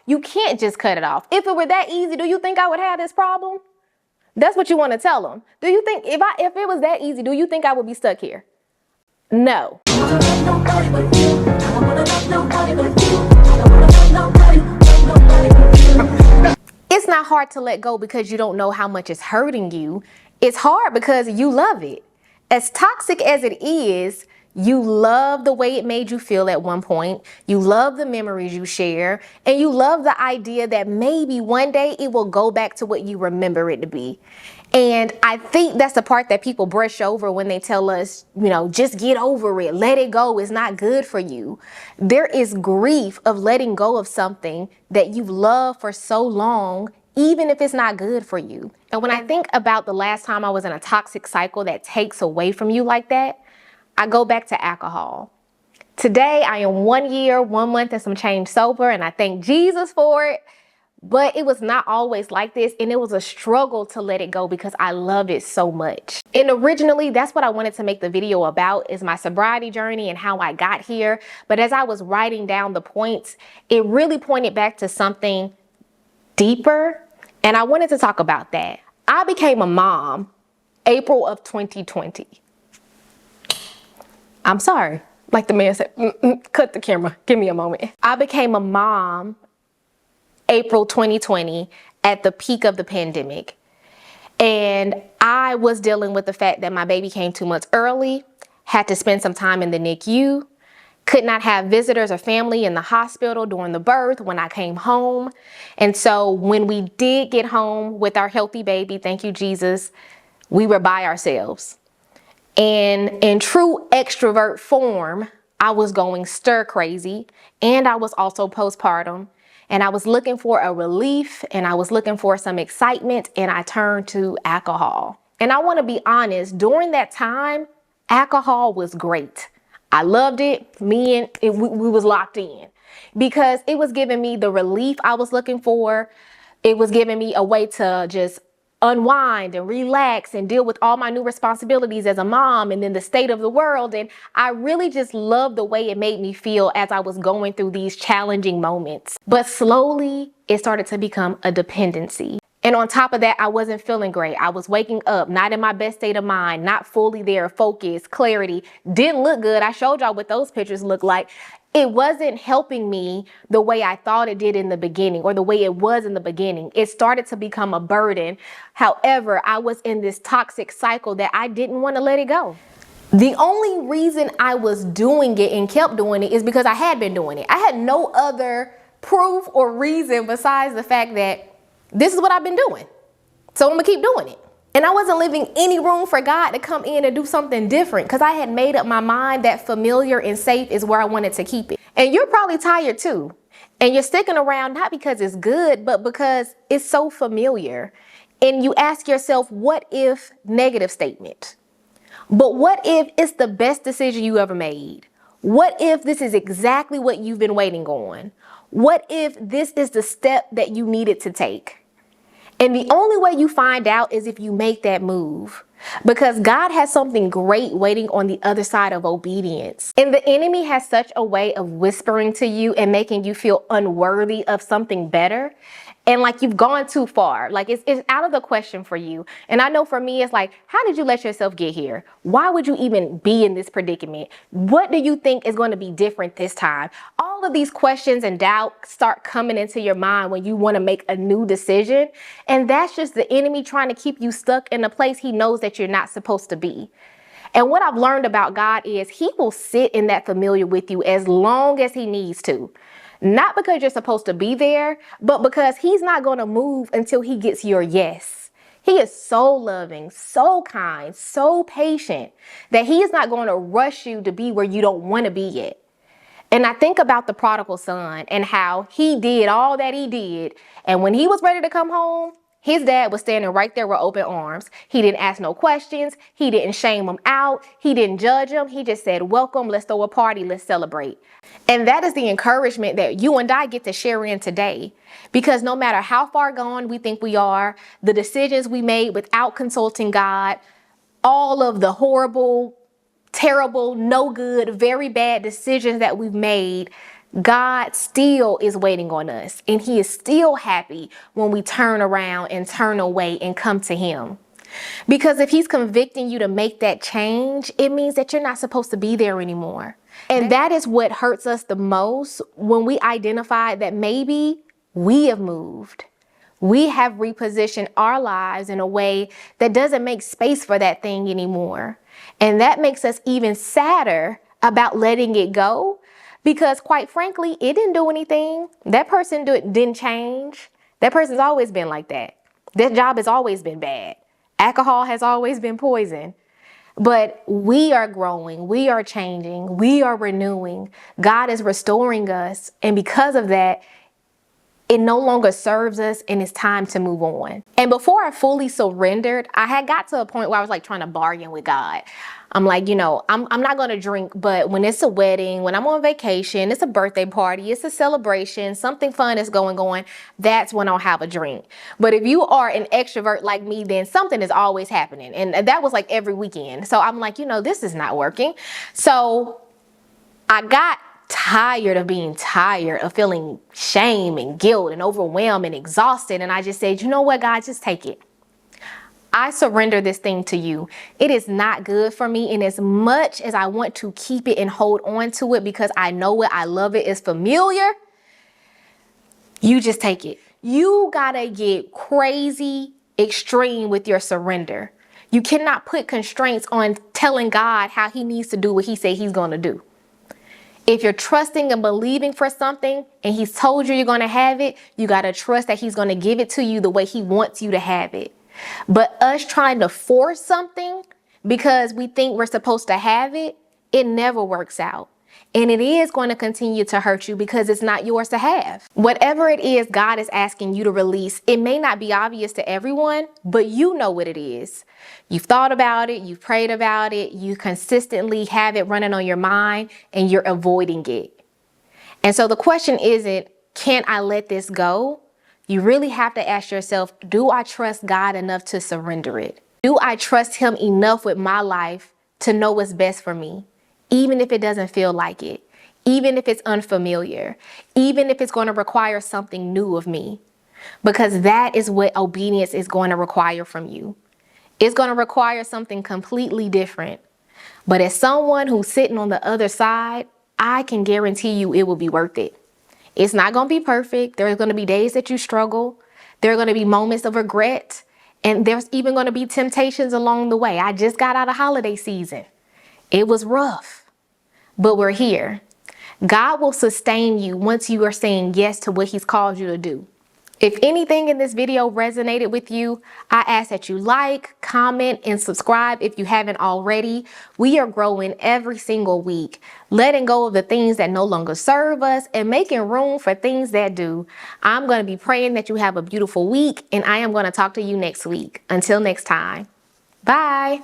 You can't just cut it off. If it were that easy, do you think I would have this problem? That's what you want to tell them. Do you think if it was that easy, do you think I would be stuck here? No. It's not hard to let go because you don't know how much it's hurting you. It's hard because you love it. As toxic as it is, you love the way it made you feel at one point. You love the memories you share, and you love the idea that maybe one day it will go back to what you remember it to be. And I think that's the part that people brush over when they tell us, just get over it, let it go, it's not good for you. There is grief of letting go of something that you've loved for so long, even if it's not good for you. And when I think about the last time I was in a toxic cycle that takes away from you like that, I go back to alcohol. Today, I am 1 year, 1 month and some change sober, and I thank Jesus for it. But it was not always like this, and it was a struggle to let it go because I love it so much. And originally, that's what I wanted to make the video about, is my sobriety journey and how I got here. But as I was writing down the points, it really pointed back to something deeper, and I wanted to talk about that. I became a mom April of 2020. I'm sorry. Like the man said, cut the camera. Give me a moment. I became a mom April 2020 at the peak of the pandemic. And I was dealing with the fact that my baby came 2 months early, had to spend some time in the NICU, could not have visitors or family in the hospital during the birth when I came home. And so when we did get home with our healthy baby, thank you, Jesus, we were by ourselves. And in true extrovert form, I was going stir crazy, and I was also postpartum. And I was looking for a relief, and I was looking for some excitement, and I turned to alcohol. And I want to be honest, during that time, alcohol was great. I loved it. We was locked in because it was giving me the relief I was looking for. It was giving me a way to just unwind and relax and deal with all my new responsibilities as a mom and then the state of the world. And I really just loved the way it made me feel as I was going through these challenging moments. But slowly it started to become a dependency. And on top of that, I wasn't feeling great. I was waking up, not in my best state of mind, not fully there, focus, clarity, didn't look good. I showed y'all what those pictures look like. It wasn't helping me the way I thought it did in the beginning, or the way it was in the beginning. It started to become a burden. However, I was in this toxic cycle that I didn't want to let it go. The only reason I was doing it and kept doing it is because I had been doing it. I had no other proof or reason besides the fact that this is what I've been doing. So I'm gonna keep doing it. And I wasn't leaving any room for God to come in and do something different, because I had made up my mind that familiar and safe is where I wanted to keep it. And you're probably tired too. And you're sticking around not because it's good, but because it's so familiar. And you ask yourself, what if negative statement? But what if it's the best decision you ever made? What if this is exactly what you've been waiting on? What if this is the step that you needed to take? And the only way you find out is if you make that move, because God has something great waiting on the other side of obedience. And the enemy has such a way of whispering to you and making you feel unworthy of something better. And like you've gone too far, like it's out of the question for you. And I know for me, it's like, how did you let yourself get here? Why would you even be in this predicament? What do you think is going to be different this time? All of these questions and doubt start coming into your mind when you want to make a new decision. And that's just the enemy trying to keep you stuck in a place he knows that you're not supposed to be. And what I've learned about God is he will sit in that familiar with you as long as he needs to. Not because you're supposed to be there, but because he's not going to move until he gets your yes. He is so loving, so kind, so patient that he is not going to rush you to be where you don't want to be yet. And I think about the prodigal son and how he did all that he did. And when he was ready to come home, his dad was standing right there with open arms. He didn't ask no questions. He didn't shame him out. He didn't judge him. He just said, welcome, let's throw a party, let's celebrate. And that is the encouragement that you and I get to share in today. Because no matter how far gone we think we are, the decisions we made without consulting God, all of the horrible, terrible, no good, very bad decisions that we've made, God still is waiting on us, and he is still happy when we turn around and turn away and come to him. Because if he's convicting you to make that change, it means that you're not supposed to be there anymore. And that is what hurts us the most, when we identify that maybe we have moved. We have repositioned our lives in a way that doesn't make space for that thing anymore. And that makes us even sadder about letting it go, because quite frankly, it didn't do anything. That person didn't change. That person's always been like that. That job has always been bad. Alcohol has always been poison. But we are growing, we are changing, we are renewing. God is restoring us. And because of that, it no longer serves us, and it's time to move on. And before I fully surrendered, I had got to a point where I was like trying to bargain with God. I'm like, I'm not going to drink, but when it's a wedding, when I'm on vacation, it's a birthday party, it's a celebration, something fun is going on, that's when I'll have a drink. But if you are an extrovert like me, then something is always happening. And that was like every weekend. So I'm like, this is not working. So I got tired of being tired, of feeling shame and guilt and overwhelmed and exhausted. And I just said, you know what, God, just take it. I surrender this thing to you. It is not good for me. And as much as I want to keep it and hold on to it because I know it, I love it, it's familiar, you just take it. You gotta get crazy extreme with your surrender. You cannot put constraints on telling God how he needs to do what he said he's gonna do. If you're trusting and believing for something and he's told you you're going to have it, you got to trust that he's going to give it to you the way he wants you to have it. But us trying to force something because we think we're supposed to have it, it never works out. And it is going to continue to hurt you because it's not yours to have. Whatever it is God is asking you to release, it may not be obvious to everyone, but you know what it is. You've thought about it, you've prayed about it, you consistently have it running on your mind, and you're avoiding it. And so the question isn't, can I let this go? You really have to ask yourself, do I trust God enough to surrender it? Do I trust him enough with my life to know what's best for me? Even if it doesn't feel like it, even if it's unfamiliar, even if it's going to require something new of me, because that is what obedience is going to require from you. It's going to require something completely different. But as someone who's sitting on the other side, I can guarantee you it will be worth it. It's not going to be perfect. There's going to be days that you struggle. There are going to be moments of regret. And there's even going to be temptations along the way. I just got out of holiday season. It was rough. But we're here. God will sustain you once you are saying yes to what he's called you to do. If anything in this video resonated with you, I ask that you like, comment, and subscribe if you haven't already. We are growing every single week, letting go of the things that no longer serve us and making room for things that do. I'm going to be praying that you have a beautiful week, and I am going to talk to you next week. Until next time, bye.